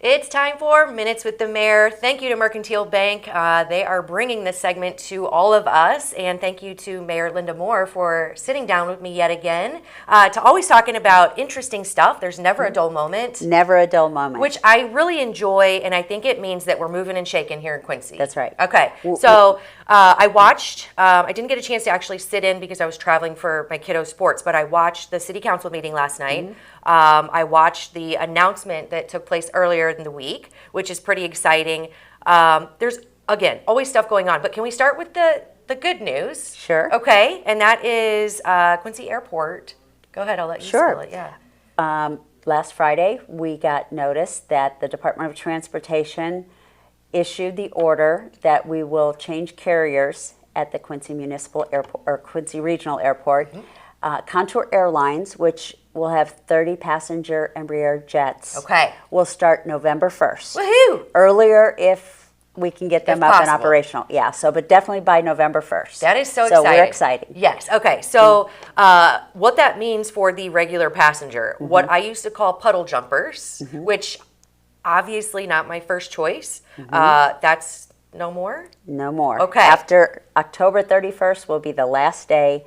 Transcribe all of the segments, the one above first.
It's time for Minutes with the Mayor. Thank you to Mercantile Bank. They are bringing this segment to all of us. And thank you to Mayor Linda Moore for sitting down with me yet again to always talking about interesting stuff. There's never a dull moment. Never a dull moment. Which I really enjoy, and I think it means that we're moving and shaking here in Quincy. That's right. Okay, so I watched, I didn't get a chance to actually sit in because I was traveling for my kiddos' sports, but I watched the city council meeting last night. I watched the announcement that took place earlier in the week, which is pretty exciting. There's, again, always stuff going on, but can we start with the good news? Sure. Okay, and that is Quincy Airport. Go ahead, I'll let you spill it. Yeah. Last Friday, we got notice that the Department of Transportation issued the order that we will change carriers at the Quincy Municipal Airport or Quincy Regional Airport. Contour Airlines, which will have 30 passenger Embraer jets, will start November 1st. Woohoo! Earlier if we can get them If up possible. and operational. Yeah, but definitely by November 1st. That is so exciting. So we're excited. Yes, okay. So what that means for the regular passenger, what I used to call puddle jumpers, which obviously not my first choice, that's no more? No more. Okay. After October 31st will be the last day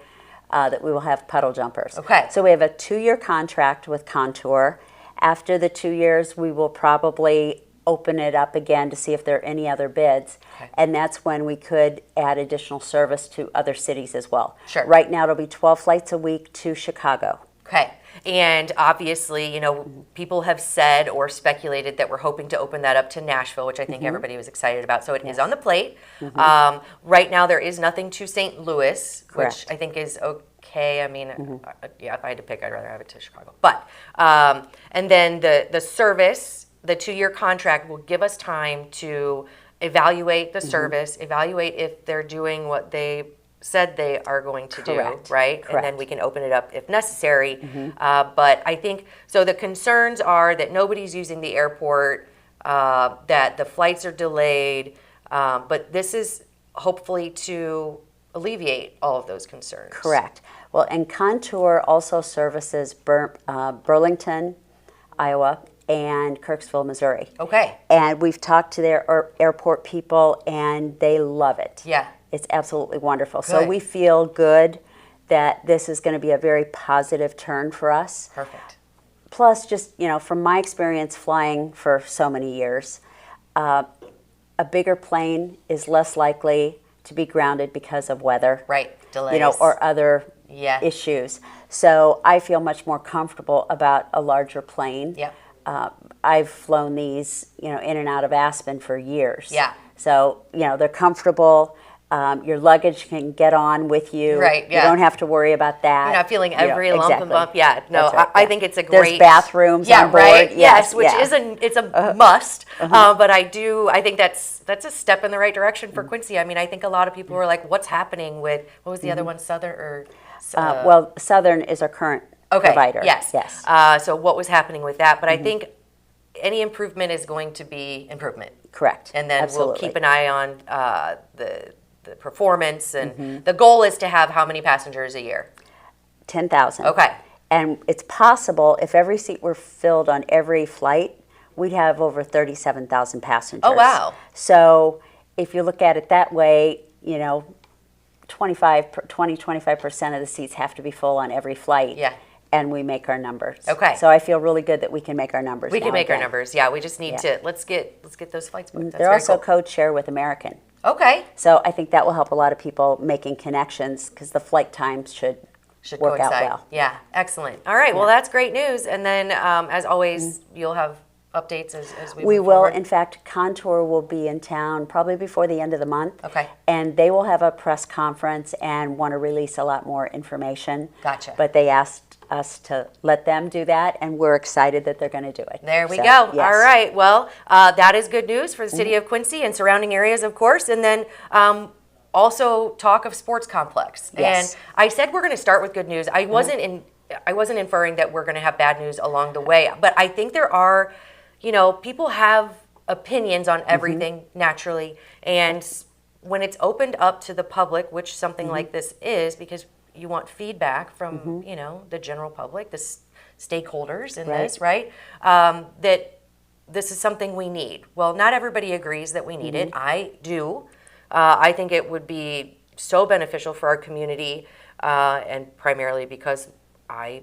that we will have puddle jumpers. Okay. So we have a 2-year contract with Contour. After the 2 years, we will probably open it up again to see if there are any other bids. And that's when we could add additional service to other cities as well. Sure. Right now, it'll be 12 flights a week to Chicago. Okay. And obviously, you know, people have said or speculated that we're hoping to open that up to Nashville, which I think everybody was excited about. So it is on the plate. Right now, there is nothing to St. Louis, which I think is okay. I mean, yeah, if I had to pick, I'd rather have it to Chicago. But, and then the service, the 2-year contract will give us time to evaluate the service, evaluate if they're doing what they said they are going to do, right? Correct. And then we can open it up if necessary. But I think, so the concerns are that nobody's using the airport, that the flights are delayed, but this is hopefully to alleviate all of those concerns. Correct. Well, and Contour also services Burlington, Iowa, and Kirksville, Missouri. Okay. And we've talked to their airport people, and they love it. Yeah. It's absolutely wonderful. So we feel good that this is going to be a very positive turn for us. Perfect. Plus, just, you know, from my experience flying for so many years, a bigger plane is less likely to be grounded because of weather. Right. Delays. You know, or other issues. So I feel much more comfortable about a larger plane. Yeah. I've flown these, you know, in and out of Aspen for years. Yeah. So, you know, they're comfortable. Your luggage can get on with you. Right, yeah. You don't have to worry about that. You're not feeling every lump and bump. Yeah, no, That's right, I think it's a great... There's bathrooms on board. Right? Yes, which is it's a must. But I think that's a step in the right direction for Quincy. I mean, I think a lot of people were like, what's happening with, what was the other one, Southern or... well, Southern is our current provider. Yes. Yes. So what was happening with that? But I think any improvement is going to be improvement. Correct. And then Absolutely. we'll keep an eye on the performance, and the goal is to have how many passengers a year? 10,000. Okay. And it's possible if every seat were filled on every flight, we'd have over 37,000 passengers. Oh, wow. So if you look at it that way, you know, 25% of the seats have to be full on every flight. Yeah. And we make our numbers. Okay. So I feel really good that we can make our numbers. We can make our numbers. Yeah, we just need to let's get those flights booked. That's They're very also cool. code share with American. Okay. So I think that will help a lot of people making connections because the flight times should work coincide. out well. Yeah, excellent. All right, well, that's great news. And then, as always, you'll have updates as we We move will. forward. In fact, Contour will be in town probably before the end of the month. Okay. And they will have a press conference and want to release a lot more information. Gotcha. But they asked us to let them do that, and we're excited that they're going to do it. There we So, go. yes. All right. Well, that is good news for the city of Quincy and surrounding areas, of course. And then also talk of sports complex. Yes. And I said we're going to start with good news. I wasn't inferring that we're going to have bad news along the way, but I think there are, you know, people have opinions on everything naturally, and when it's opened up to the public, which something like this is, because you want feedback from you know, the general public, the stakeholders in this, right? That this is something we need. Well, not everybody agrees that we need it. I do. I think it would be so beneficial for our community, and primarily because my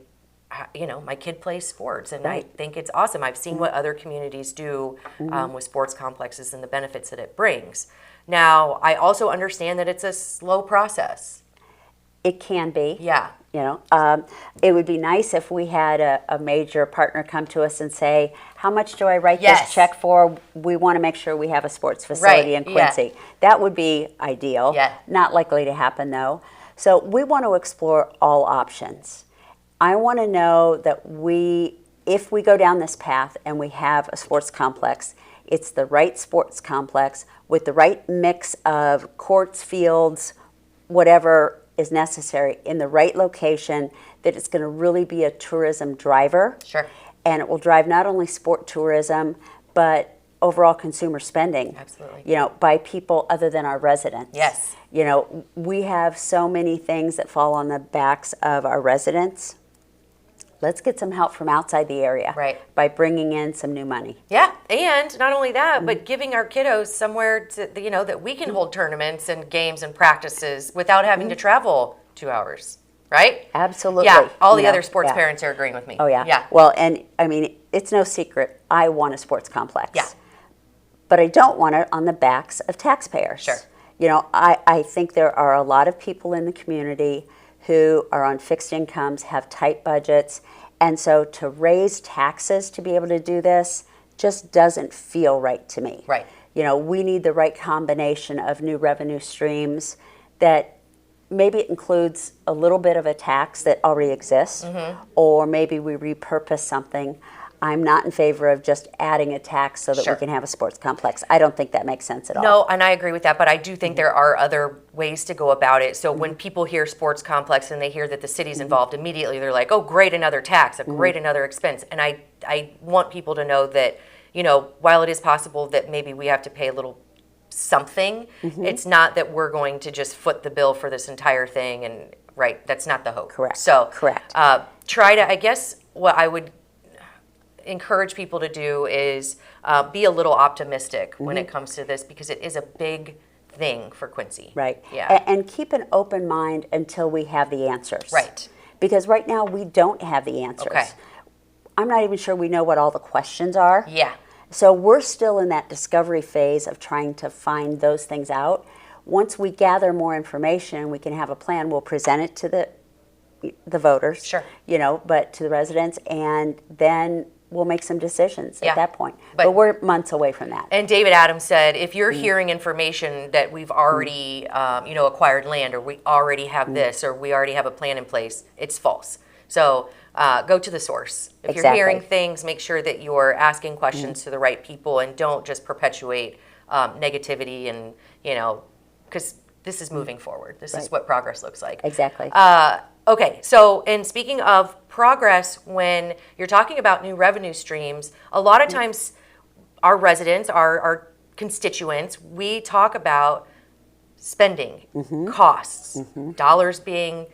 kid plays sports, and I think it's awesome. I've seen what other communities do with sports complexes and the benefits that it brings. Now, I also understand that it's a slow process. It can be. Yeah. It would be nice if we had a major partner come to us and say, how much do I write Yes. this check for? We want to make sure we have a sports facility in Quincy. Yeah. That would be ideal. Yeah. Not likely to happen, though. So we want to explore all options. I want to know that if we go down this path and we have a sports complex, it's the right sports complex with the right mix of courts, fields, whatever is necessary in the right location, that it's going to really be a tourism driver. Sure. And it will drive not only sport tourism, but overall consumer spending. Absolutely. By people other than our residents. Yes. We have so many things that fall on the backs of our residents. Let's get some help from outside the area. Right. By bringing in some new money. Yeah, and not only that, but giving our kiddos somewhere that we can hold tournaments and games and practices without having to travel 2 hours, right? Absolutely. Yeah, all the other sports parents are agreeing with me. Oh, yeah. Yeah. Well, and I mean, it's no secret. I want a sports complex. Yeah. But I don't want it on the backs of taxpayers. Sure. I think there are a lot of people in the community who are on fixed incomes, have tight budgets, and so to raise taxes to be able to do this just doesn't feel right to me. Right. We need the right combination of new revenue streams that maybe it includes a little bit of a tax that already exists, or maybe we repurpose something. I'm not in favor of just adding a tax so that we can have a sports complex. I don't think that makes sense at all. No, and I agree with that, but I do think there are other ways to go about it. So when people hear sports complex and they hear that the city's involved, immediately they're like, oh, great, another tax, a great another expense. And I want people to know that, while it is possible that maybe we have to pay a little something, it's not that we're going to just foot the bill for this entire thing. And that's not the hope. Correct. So Correct. Try to, I guess what I would encourage people to do is be a little optimistic when it comes to this, because it is a big thing for Quincy. Right. Yeah. And keep an open mind until we have the answers. Right. Because right now we don't have the answers. Okay. I'm not even sure we know what all the questions are. Yeah. So we're still in that discovery phase of trying to find those things out. Once we gather more information, we can have a plan. We'll present it to the voters. Sure. But to the residents, and then we'll make some decisions Yeah. at that point. But But we're months away from that. And David Adams said, if you're hearing information that we've already, acquired land, or we already have this, or we already have a plan in place, it's false. So go to the source. If you're Exactly. hearing things, make sure that you're asking questions to the right people, and don't just perpetuate negativity, and, because this is moving forward. This is what progress looks like. Exactly. Okay, so, and speaking of progress, when you're talking about new revenue streams, a lot of times our residents, our constituents, we talk about spending, costs, dollars being,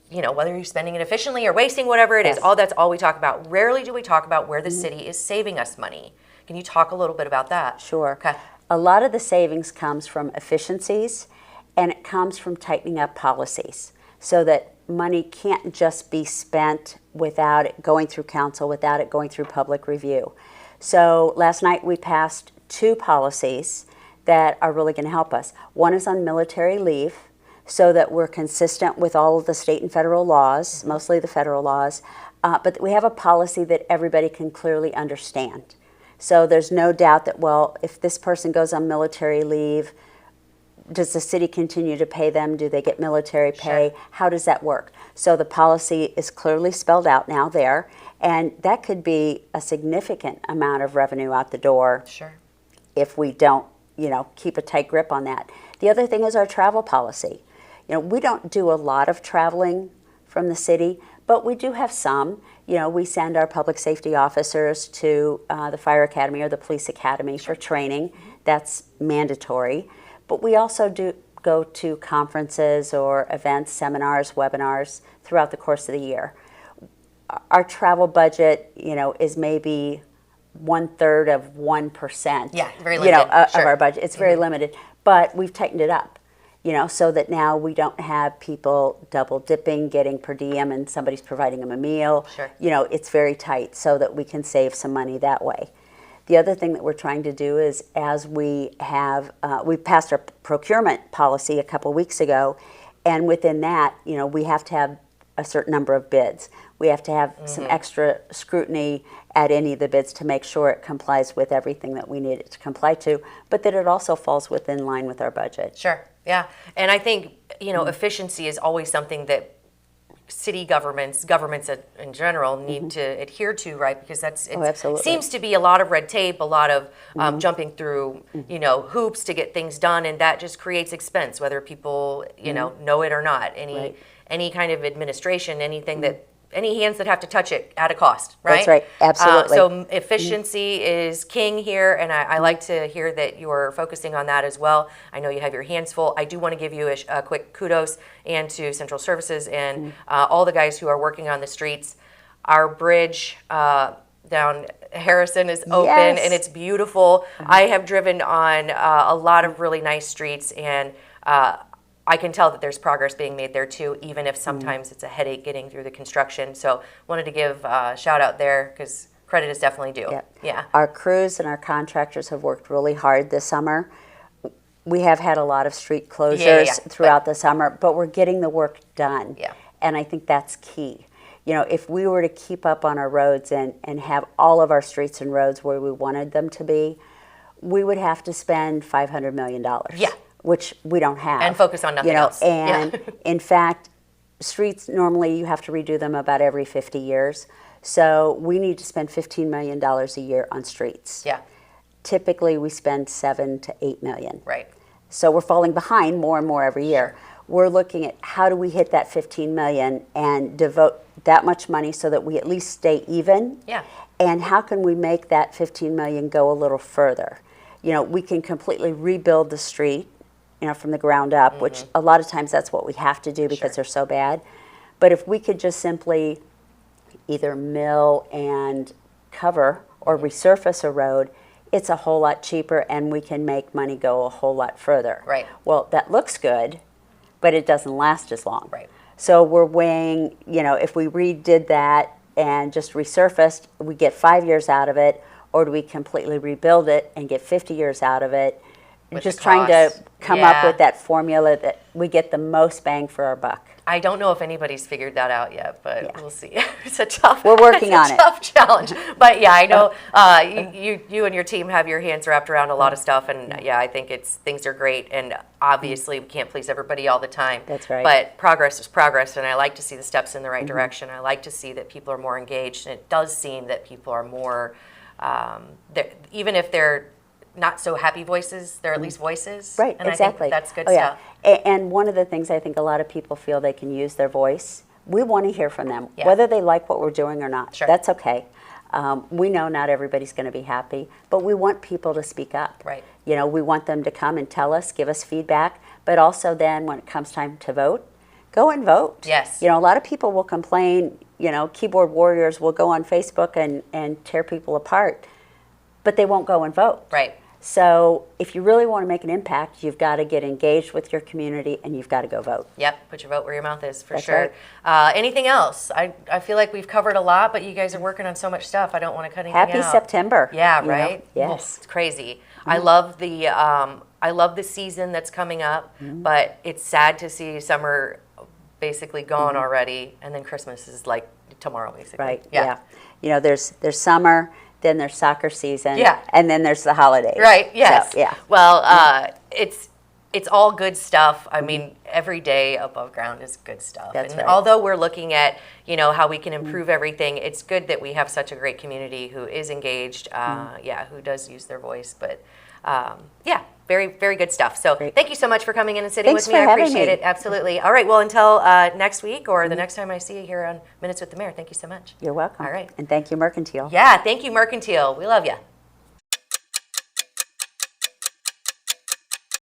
whether you're spending it efficiently or wasting, whatever it is, that's all we talk about. Rarely do we talk about where the city is saving us money. Can you talk a little bit about that? Sure. Okay. A lot of the savings comes from efficiencies, and it comes from tightening up policies so that money can't just be spent without it going through council, without it going through public review. So last night we passed 2 policies that are really going to help us. One is on military leave, so that we're consistent with all of the state and federal laws, mostly the federal laws, but we have a policy that everybody can clearly understand. So there's no doubt that, well, if this person goes on military leave, does the city continue to pay them? Do they get military pay? Sure. How does that work? So the policy is clearly spelled out now there, and that could be a significant amount of revenue out the door. Sure. If we don't, keep a tight grip on that. The other thing is our travel policy. We don't do a lot of traveling from the city, but we do have some. We send our public safety officers to the fire academy or the police academy for training. That's mandatory. But we also do go to conferences or events, seminars, webinars throughout the course of the year. Our travel budget, is maybe 1/3 of 1%. Yeah, very You know, limited. of Sure. our budget. It's very limited, but we've tightened it up. You know, so that now we don't have people double dipping, getting per diem, and somebody's providing them a meal. Sure. You know, it's very tight so that we can save some money that way. The other thing that we're trying to do is, as we have, we passed our procurement policy a couple weeks ago, and within that, you know, we have to have a certain number of bids. We have to have some extra scrutiny at any of the bids to make sure it complies with everything that we need it to comply to, but that it also falls within line with our budget. Sure. Yeah. And I think, you know, efficiency is always something that city governments in general need to adhere to, right? Because absolutely. seems to be a lot of red tape, a lot of jumping through, you know, hoops to get things done, and that just creates expense, whether people, you know it or not. Any kind of administration, anything that any hands that have to touch it at a cost, right? That's right, absolutely. So efficiency is king here, and I like to hear that you're focusing on that as well. I know you have your hands full. I do want to give you a quick kudos and to Central Services and all the guys who are working on the streets. Our bridge down Harrison is open, Yes. and it's beautiful. I have driven on a lot of really nice streets, and I can tell that there's progress being made there too, even if sometimes it's a headache getting through the construction. So wanted to give a shout out there because credit is definitely due. Yep. Yeah. Our crews and our contractors have worked really hard this summer. We have had a lot of street closures throughout the summer, but we're getting the work done. Yeah. And I think that's key. You know, if we were to keep up on our roads and have all of our streets and roads where we wanted them to be, we would have to spend $500 million. Yeah. Which we don't have. And focus on nothing else. And in fact, streets, normally you have to redo them about every 50 years. So we need to spend $15 million a year on streets. Yeah. Typically, we spend $7 to $8 million. Right. So we're falling behind more and more every year. We're looking at how do we hit that $15 million and devote that much money so that we at least stay even. Yeah. And how can we make that $15 million go a little further? You know, we can completely rebuild the street, you know, from the ground up, which a lot of times that's what we have to do because they're so bad. But if we could just simply either mill and cover or resurface a road, it's a whole lot cheaper and we can make money go a whole lot further. Right. Well, that looks good, but it doesn't last as long. Right. So we're weighing, you know, if we redid that and just resurfaced, we get 5 years out of it, or do we completely rebuild it and get 50 years out of it? With Just the trying to cost. come Yeah. up with that formula that we get the most bang for our buck. I don't know if anybody's figured that out yet, but we'll see. It's a tough. We're working on it. Tough challenge, but yeah, I know you and your team have your hands wrapped around a lot of stuff, and yeah, I think things are great. And obviously, we can't please everybody all the time. That's right. But progress is progress, and I like to see the steps in the right direction. I like to see that people are more engaged, and it does seem that people are more, even if they're not so happy voices, they're at least voices. Right, and exactly. I think that's good Oh, stuff. Yeah. And one of the things I think a lot of people feel they can use their voice. We want to hear from them, Yeah. whether they like what we're doing or not. Sure. That's okay. We know not everybody's going to be happy, but we want people to speak up. Right. You know, we want them to come and tell us, give us feedback, but also then when it comes time to vote, go and vote. Yes. You know, a lot of people will complain, you know, keyboard warriors will go on Facebook and tear people apart, but they won't go and vote. Right. So if you really want to make an impact, you've got to get engaged with your community and you've got to go vote. Yep, put your vote where your mouth is, for That's sure. right. Anything else? I feel like we've covered a lot, but you guys are working on so much stuff. I don't want to cut anything Happy out. September. Yeah, you know? right? Yes. It's crazy. I love the season that's coming up, but it's sad to see summer basically gone already, and then Christmas is like tomorrow, basically. Right. Yeah. You know, there's summer, then there's soccer season, Yeah. and then there's the holidays. Right. Yes. So, yeah. Well, it's all good stuff. I mean, every day above ground is good stuff. That's and right. although we're looking at, you know, how we can improve everything, it's good that we have such a great community who is engaged, who does use their voice. But very, very good stuff. So Great. thank you so much for coming in and sitting Thanks with me. for I having appreciate me. it. Absolutely. All right. Well, until next week or the next time I see you here on Minutes with the Mayor, thank you so much. You're welcome. All right. And thank you, Mercantile. Yeah. Thank you, Mercantile. We love you.